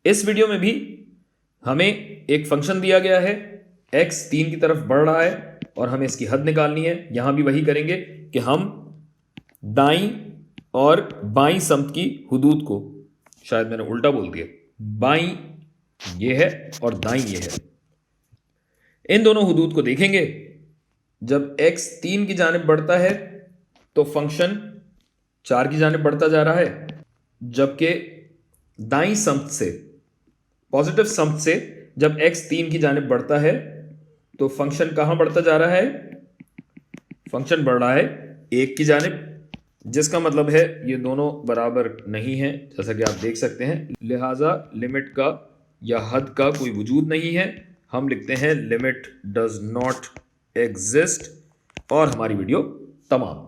इस वीडियो में भी हमें एक फंक्शन दिया गया है, x 3 की तरफ बढ़ रहा है और हमें इसकी हद निकालनी है। यहां भी वही करेंगे कि हम दाईं और बाईं सम्त की हुदूद को, शायद मैंने उल्टा बोल दिया, बाईं ये है और दाईं ये है, इन दोनों हुदूद को देखेंगे। जब x 3 की जानिब बढ़ता है तो फंक्शन 4 की जानिब बढ़ता जा रहा है, जबकि दाईं सम्त से, पॉजिटिव सम्त से जब x 3 की जानिब बढ़ता है तो फंक्शन कहां बढ़ता जा रहा है? फंक्शन बढ़ रहा है 1 की जानिब, जिसका मतलब है ये दोनों बराबर नहीं है, जैसा कि आप देख सकते हैं। लिहाजा लिमिट का या हद का कोई वजूद नहीं है। हम लिखते हैं लिमिट डज नॉट एग्जिस्ट और हमारी वीडियो तमाम।